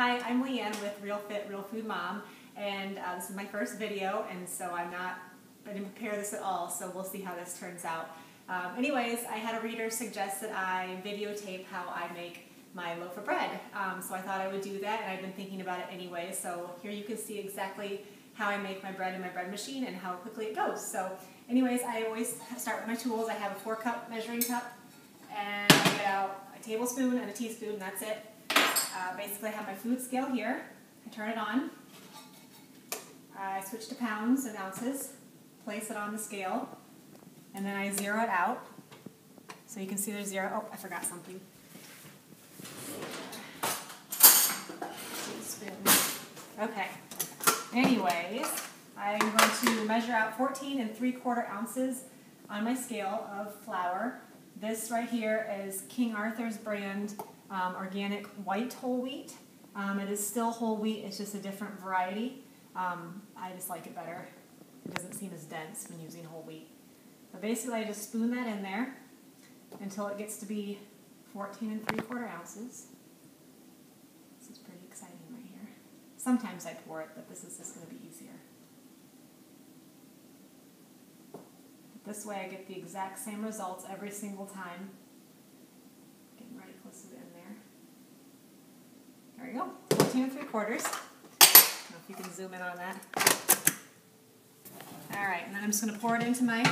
Hi, I'm Leanne with Real Fit, Real Food Mom, and this is my first video, and so I didn't prepare this at all, so we'll see how this turns out. Anyways, I had a reader suggest that I videotape how I make my loaf of bread, so I thought I would do that, and I've been thinking about it anyway, so here you can see exactly how I make my bread in my bread machine and how quickly it goes. So anyways, I always start with my tools. I have a 4-cup measuring cup, and I get out a tablespoon and a teaspoon, and that's it. Basically, I have my food scale here. I turn it on. I switch to pounds and ounces, place it on the scale, and then I zero it out. So you can see there's zero. Oh, I forgot something. Okay. Anyways, I'm going to measure out 14 3/4 ounces on my scale of flour. This right here is King Arthur's brand organic white whole wheat. It is still whole wheat, it's just a different variety. I just like it better. It doesn't seem as dense when using whole wheat. But basically I just spoon that in there until it gets to be 14 3/4 ounces. This is pretty exciting right here. Sometimes I pour it, but this is just going to be easier. This way I get the exact same results every single time. Getting ready close to the end there. There we go, 14 3/4. I don't know if you can zoom in on that. Alright, and then I'm just going to pour it into my,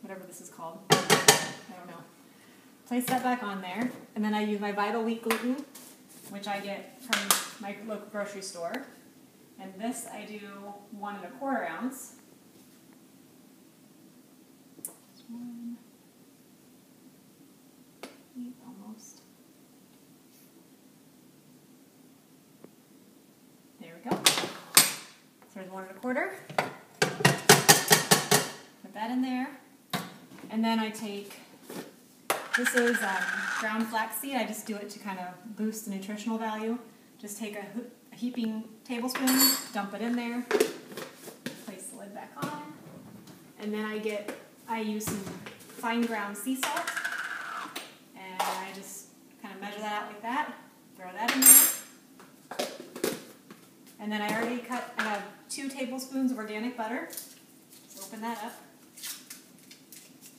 whatever this is called, I don't know. Place that back on there, and then I use my Vital Wheat gluten, which I get from my local grocery store. And this I do 1 1/4 ounce. Almost. There we go. So there's 1 1/4. Put that in there. And then I take, this is ground flaxseed. I just do it to kind of boost the nutritional value. Just take a heaping tablespoon, dump it in there, place the lid back on, and then I use some fine ground sea salt, and I just kind of measure that out like that, throw that in there, and then I have 2 tablespoons of organic butter. Just open that up,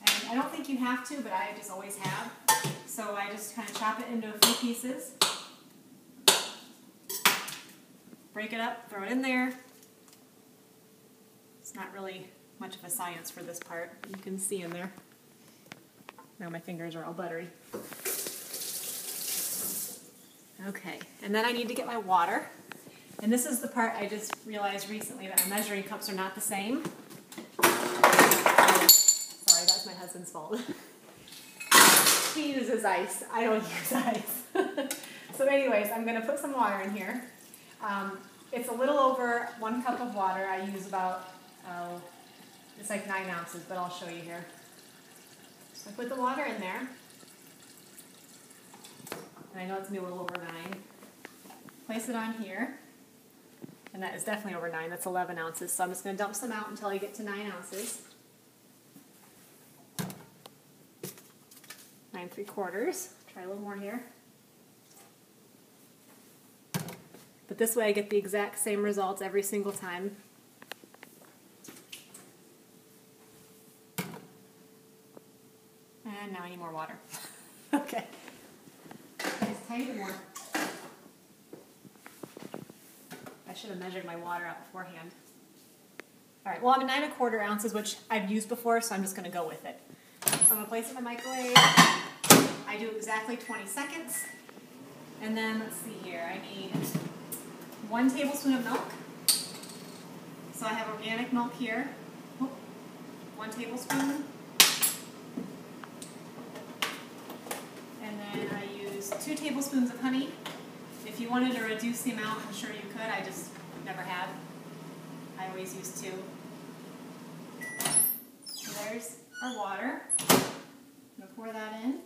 and I don't think you have to, but I just always have, so I just kind of chop it into a few pieces, break it up, throw it in there. It's not really much of a science for this part. You can see in there. Now my fingers are all buttery. Okay, and then I need to get my water. And this is the part I just realized recently that my measuring cups are not the same. Sorry, that's my husband's fault. He uses ice. I don't use ice. So anyways, I'm going to put some water in here. It's a little over 1 cup of water. I use about, it's like 9 ounces, but I'll show you here. So I put the water in there. And I know it's going to be a little over 9. Place it on here. And that is definitely over 9. That's 11 ounces. So I'm just going to dump some out until I get to 9 ounces. 9 3/4. Try a little more here. But this way I get the exact same results every single time. And now I need more water. Okay. Just a tiny bit more. I should have measured my water out beforehand. Alright, well I'm at 9 1/4 ounces, which I've used before, so I'm just going to go with it. So I'm going to place it in the microwave. I do exactly 20 seconds. And then, let's see here, I need 1 tablespoon of milk. So I have organic milk here. 1 tablespoon. And then I use 2 tablespoons of honey. If you wanted to reduce the amount, I'm sure you could. I just never have. I always use 2. So there's our water. I'm going to pour that in.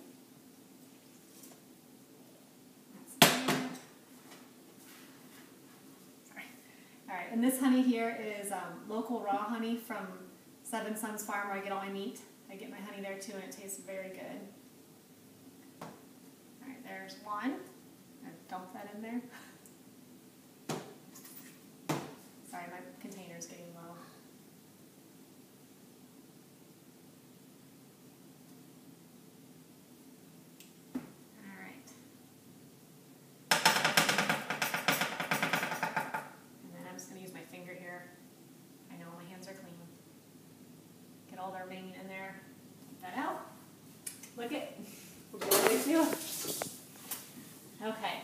Alright, and this honey here is local raw honey from Seven Sons Farm, where I get all my meat. I get my honey there too, and it tastes very good. Alright, there's 1. dump that in there. Sorry, my container's getting low. Alright. And then I'm just going to use my finger here. I know my hands are clean. Get all the remaining in there. Take that out. Look it. We'll go all the way through. Okay.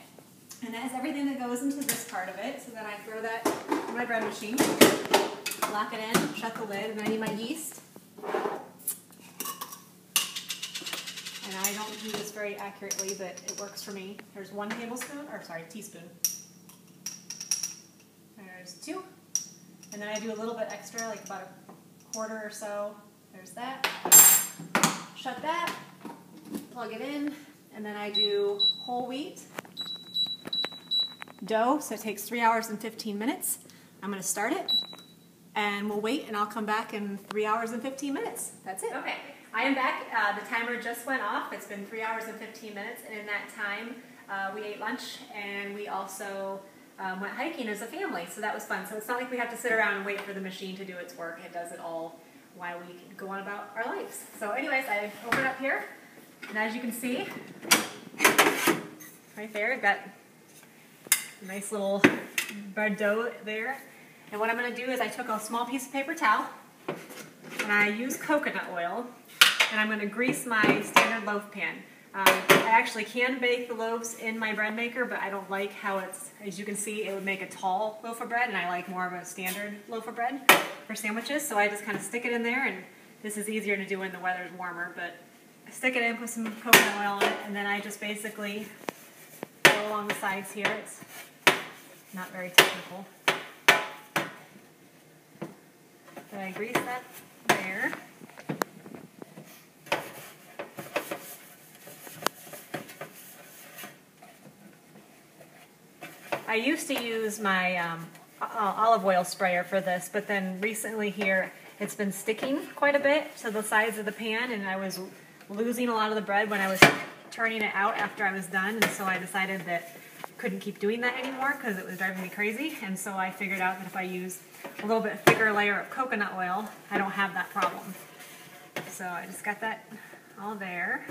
And that is everything that goes into this part of it. So then I throw that in my bread machine, lock it in, shut the lid, and then I need my yeast. And I don't do this very accurately, but it works for me. There's 1 tablespoon, or sorry, teaspoon. There's 2. And then I do a little bit extra, like about a quarter or so. There's that. Shut that, plug it in, and then I do whole wheat dough, so it takes 3 hours and 15 minutes. I'm going to start it, and we'll wait, and I'll come back in 3 hours and 15 minutes. That's it. Okay, I am back. The timer just went off. It's been 3 hours and 15 minutes, and in that time, we ate lunch, and we also went hiking as a family, so that was fun. So it's not like we have to sit around and wait for the machine to do its work. It does it all while we go on about our lives. So anyways, I open up here, and as you can see, right there, I've got a nice little bread dough there. And what I'm going to do is I took a small piece of paper towel, and I use coconut oil, and I'm going to grease my standard loaf pan. I actually can bake the loaves in my bread maker, but I don't like how it's, as you can see, it would make a tall loaf of bread, and I like more of a standard loaf of bread for sandwiches, so I just kind of stick it in there, and this is easier to do when the weather's warmer, but I stick it in, put some coconut oil on it, and then I just basically go along the sides here. It's not very technical. But I grease that there. I used to use my olive oil sprayer for this, but then recently here it's been sticking quite a bit to the sides of the pan, and I was losing a lot of the bread when I was turning it out after I was done, and so I decided that I couldn't keep doing that anymore because it was driving me crazy, and so I figured out that if I use a little bit thicker layer of coconut oil, I don't have that problem. So I just got that all there.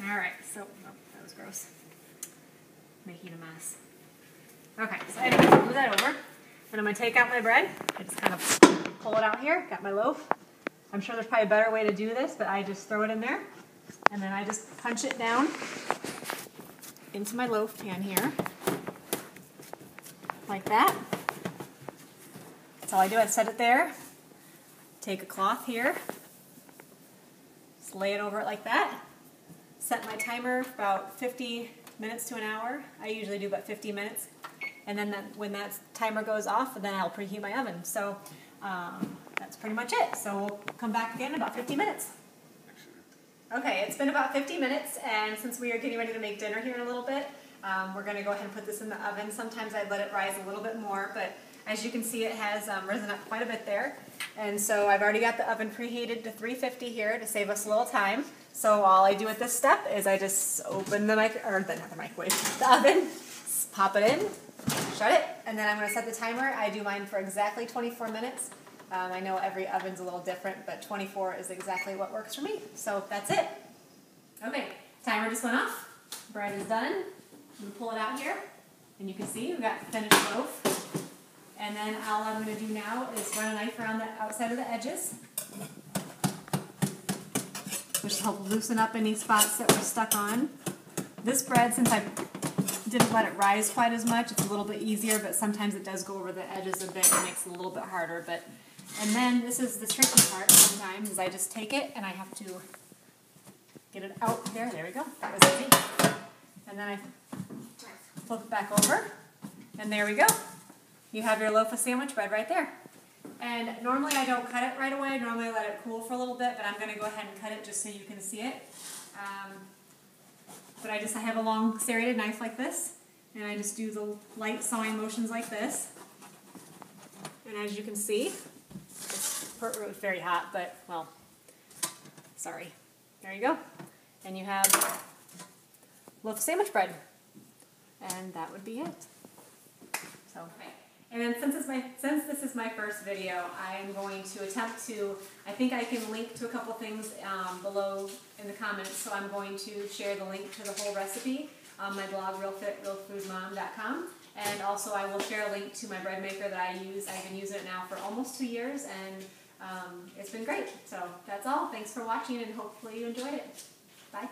Alright, so, oh, that was gross. Making a mess. Okay, so anyways, I'll move that over. And I'm going to take out my bread. I just kind of pull it out here. Got my loaf. I'm sure there's probably a better way to do this, but I just throw it in there. And then I just punch it down into my loaf pan here. Like that. That's all I do. I set it there. Take a cloth here. Just lay it over it like that. Set my timer for about 50 minutes to an hour. I usually do about 50 minutes. And then when that timer goes off, then I'll preheat my oven. So that's pretty much it. So we'll come back again in about 50 minutes. Okay, it's been about 50 minutes, and since we are getting ready to make dinner here in a little bit, we're going to go ahead and put this in the oven. Sometimes I let it rise a little bit more, but as you can see, it has risen up quite a bit there. And so I've already got the oven preheated to 350 here to save us a little time. So all I do at this step is I just open the the oven, pop it in, shut it, and then I'm going to set the timer. I do mine for exactly 24 minutes. I know every oven's a little different, but 24 is exactly what works for me. So that's it. Okay, timer just went off. Bread is done. I'm going to pull it out here, and you can see we've got finished loaf. And then all I'm going to do now is run a knife around the outside of the edges, which will help loosen up any spots that were stuck on. This bread, since I didn't let it rise quite as much, it's a little bit easier, but sometimes it does go over the edges a bit and makes it a little bit harder. And then this is the tricky part sometimes, is I just take it and I have to get it out here. There we go. That was easy. And then I flip it back over, and there we go. You have your loaf of sandwich bread right there. And normally I don't cut it right away. Normally I let it cool for a little bit, but I'm going to go ahead and cut it just so you can see it. But I have a long serrated knife like this, and I just do the light sawing motions like this. And as you can see, it's very hot, but, well, sorry. There you go. And you have loaf of sandwich bread. and that would be it. So, okay. And then since this is my first video, I'm going to attempt to, I think I can link to a couple things below in the comments, so I'm going to share the link to the whole recipe on my blog, realfitrealfoodmom.com. And also I will share a link to my bread maker that I use. I've been using it now for almost 2 years, and it's been great. So that's all. Thanks for watching, and hopefully you enjoyed it. Bye.